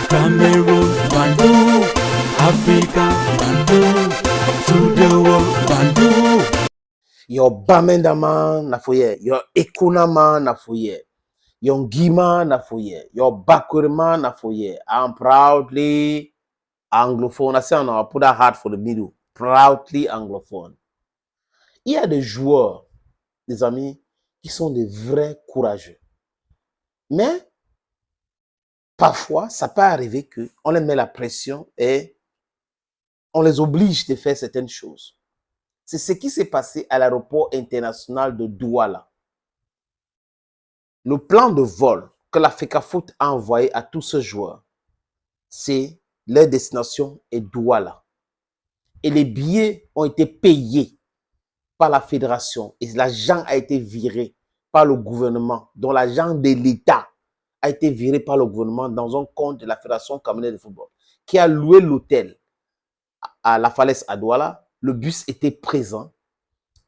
Cameroon, Bandung, Africa, Bandung, to the world, Bandung. Your Bamendama Nafoye, your Ekunama Nafoye, your Ngima Nafoye, your Bakurima Nafoye. I'm proudly anglophone. I say, I'll put that heart for the middle. Proudly anglophone. Il y a des joueurs, des amis, qui sont des vrais courageux. Mais parfois, ça peut arriver qu'on les met la pression et on les oblige de faire certaines choses. C'est ce qui s'est passé à l'aéroport international de Douala. Le plan de vol que la FECAFOOT a envoyé à tous ces joueurs, c'est leur destination est Douala. Et les billets ont été payés par la fédération et l'argent a été viré par le gouvernement, dont l'argent de l'État a été viré par le gouvernement dans un compte de la Fédération camerounaise de football, qui a loué l'hôtel à la Falaise à Douala. Le bus était présent.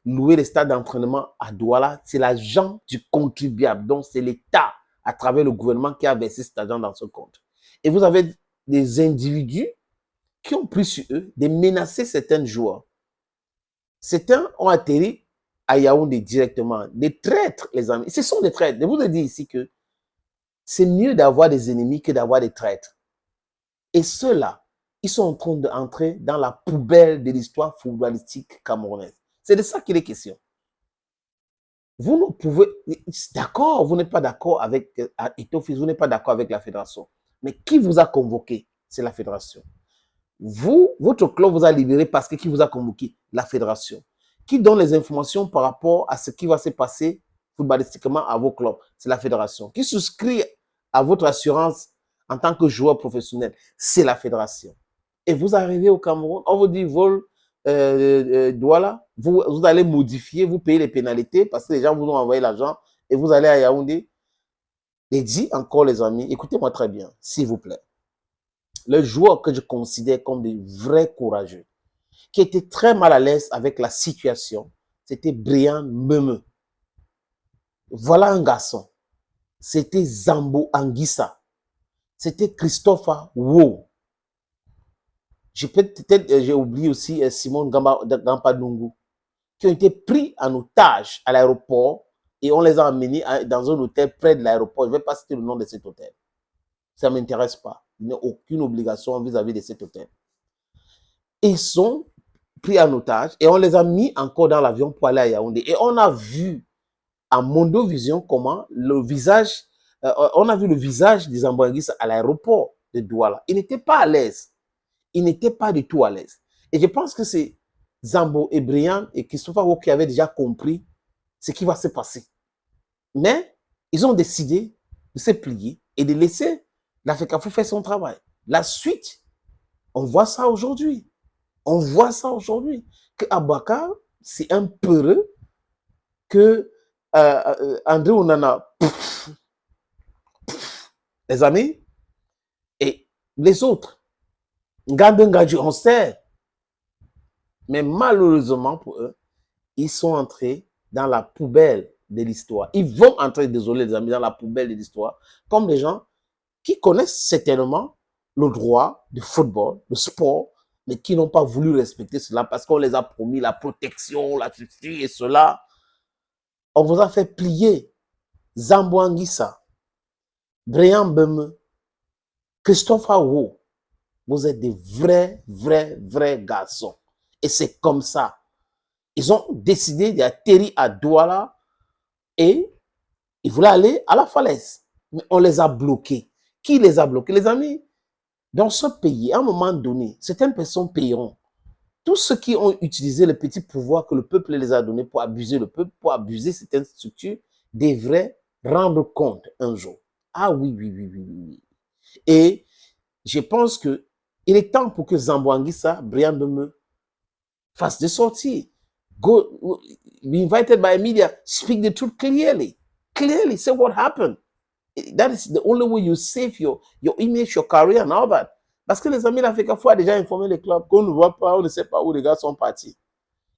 Louer le stade d'entraînement à Douala, c'est l'argent du contribuable. Donc, c'est l'État, à travers le gouvernement, qui a versé cet argent dans ce compte. Et vous avez des individus qui ont pris sur eux de menacer certains joueurs. Certains ont atterri à Yaoundé directement. Des traîtres, les amis. Ce sont des traîtres. Je vous ai dit ici que c'est mieux d'avoir des ennemis que d'avoir des traîtres. Et ceux-là, ils sont en train d'entrer dans la poubelle de l'histoire footballistique camerounaise. C'est de ça qu'il est question. Vous ne pouvez... D'accord, vous n'êtes pas d'accord avec Eto'o-Fils, vous n'êtes pas d'accord avec la fédération. Mais qui vous a convoqué? C'est la fédération. Vous, votre club vous a libéré parce que qui vous a convoqué? La fédération. Qui donne les informations par rapport à ce qui va se passer footballistiquement à vos clubs? C'est la fédération. Qui souscrit à votre assurance en tant que joueur professionnel? C'est la fédération. Et vous arrivez au Cameroun, on vous dit vol Douala, vous allez modifier, vous payez les pénalités parce que les gens vous ont envoyé l'argent et vous allez à Yaoundé. Et dit encore les amis, écoutez-moi très bien, s'il vous plaît. Le joueur que je considère comme des vrais courageux, qui était très mal à l'aise avec la situation, c'était Brian Mbeume. Voilà un garçon. C'était Zambo Anguissa. C'était Christopher Wo. J'ai oublié aussi Simon Gampadungu, qui ont été pris en otage à l'aéroport et on les a emmenés dans un hôtel près de l'aéroport. Je ne vais pas citer le nom de cet hôtel. Ça ne m'intéresse pas. Il n'y a aucune obligation vis-à-vis de cet hôtel. Ils sont pris en otage et on les a mis encore dans l'avion pour aller à Yaoundé. Et on a vu à Mondovision comment le visage, on a vu le visage des Zamboanguis à l'aéroport de Douala. Il n'était pas à l'aise. Il n'était pas du tout à l'aise. Et je pense que c'est Zambo et Brian et Christopher Wo qui avaient déjà compris ce qui va se passer. Mais ils ont décidé de se plier et de laisser la FECAFOOT faire son travail. La suite, on voit ça aujourd'hui. On voit ça aujourd'hui. Que Abakar, c'est un peureux, que André Onana, les amis, et les autres. Ngadji, on sait. Mais malheureusement pour eux, ils sont entrés dans la poubelle de l'histoire. Ils vont entrer, désolé les amis, dans la poubelle de l'histoire, comme des gens qui connaissent certainement le droit du football, le sport, mais qui n'ont pas voulu respecter cela parce qu'on les a promis la protection, la ceci et cela. On vous a fait plier Zambo Anguissa, Brian Mbeume, Christopher Wo. Vous êtes des vrais garçons. Et c'est comme ça. Ils ont décidé d'atterrir à Douala et ils voulaient aller à la Falaise. Mais on les a bloqués. Qui les a bloqués? Les amis, dans ce pays, à un moment donné, certaines personnes paieront. Tous ceux qui ont utilisé le petit pouvoir que le peuple les a donné pour abuser le peuple, pour abuser certaines structures, devraient rendre compte un jour. Ah oui. Et je pense que il est temps pour que Zambo Anguissa, Brian Mbeume, fasse des sorties. Go, be invited by media, speak the truth clearly. Clearly, say what happened. That is the only way you save your image, your career and all that. Parce que les amis, la FECAFOOT a déjà informé les clubs qu'on ne voit pas, on ne sait pas où les gars sont partis.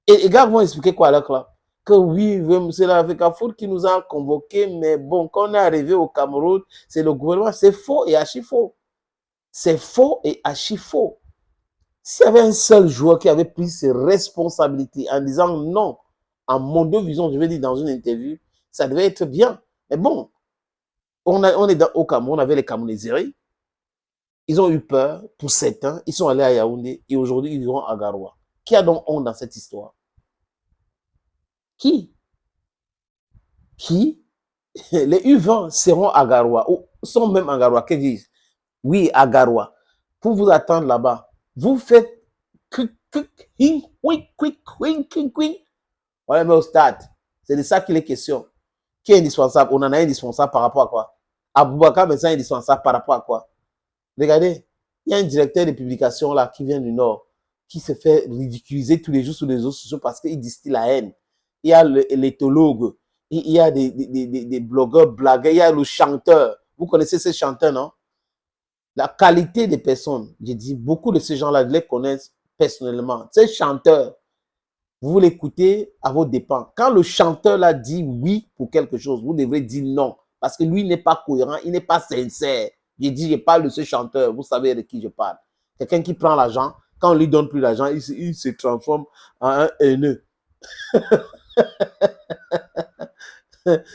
Et les gars vont expliquer quoi à leur club? Que oui, c'est la FECAFOOT qui nous a convoqués, mais bon, quand on est arrivé au Cameroun, c'est le gouvernement. C'est faux et archi faux. C'est faux et archi faux. S'il y avait un seul joueur qui avait pris ses responsabilités en disant non, en mon deux vision, je vais dire dans une interview, ça devait être bien. Mais bon, on est au Cameroun, on avait les Camerounais. Ils ont eu peur pour certains, ils sont allés à Yaoundé et aujourd'hui ils iront à Garoua. Qui a donc honte dans cette histoire? Qui? Les U20 seront à Garoua, ou sont même à Garoua. Qu'est-ce qu'ils disent? Oui, à Garoua. Pour vous attendre là-bas, vous faites voilà, mais au stade. C'est de ça qu'il est question. Qui est indispensable? On en a un indispensable par rapport à quoi? Aboubakar, mais c'est indispensable par rapport à quoi? Regardez, il y a un directeur de publication là qui vient du Nord, qui se fait ridiculiser tous les jours sur les réseaux sociaux parce qu'il distille la haine. Il y a l'éthologue, il y a des blogueurs, blagueurs, il y a le chanteur. Vous connaissez ces chanteurs, non? La qualité des personnes, j'ai dit, beaucoup de ces gens-là, je les connais personnellement. Ces chanteurs, vous l'écoutez à vos dépens. Quand le chanteur là dit oui pour quelque chose, vous devrez dire non. Parce que lui n'est pas cohérent, il n'est pas sincère. J'ai dit, je parle de ce chanteur, vous savez de qui je parle. Quelqu'un qui prend l'argent, quand on lui donne plus l'argent, il se transforme en un haineux.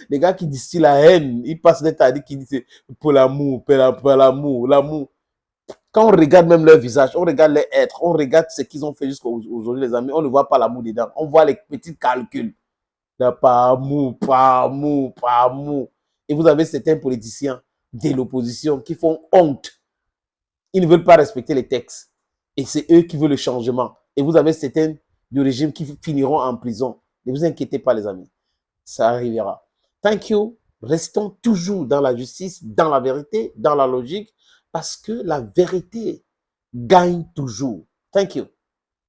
Les gars qui distillent la haine, ils passent des tas qui disent pour l'amour, pour l'amour, l'amour. Quand on regarde même leur visage, on regarde leur être, on regarde ce qu'ils ont fait jusqu'à aujourd'hui, les amis, on ne voit pas l'amour dedans. On voit les petits calculs. Pas amour, pas amour, pas amour. Et vous avez certains politiciens de l'opposition qui font honte. Ils ne veulent pas respecter les textes. Et c'est eux qui veulent le changement. Et vous avez certains du régime qui finiront en prison. Ne vous inquiétez pas, les amis. Ça arrivera. Thank you. Restons toujours dans la justice, dans la vérité, dans la logique, parce que la vérité gagne toujours. Thank you.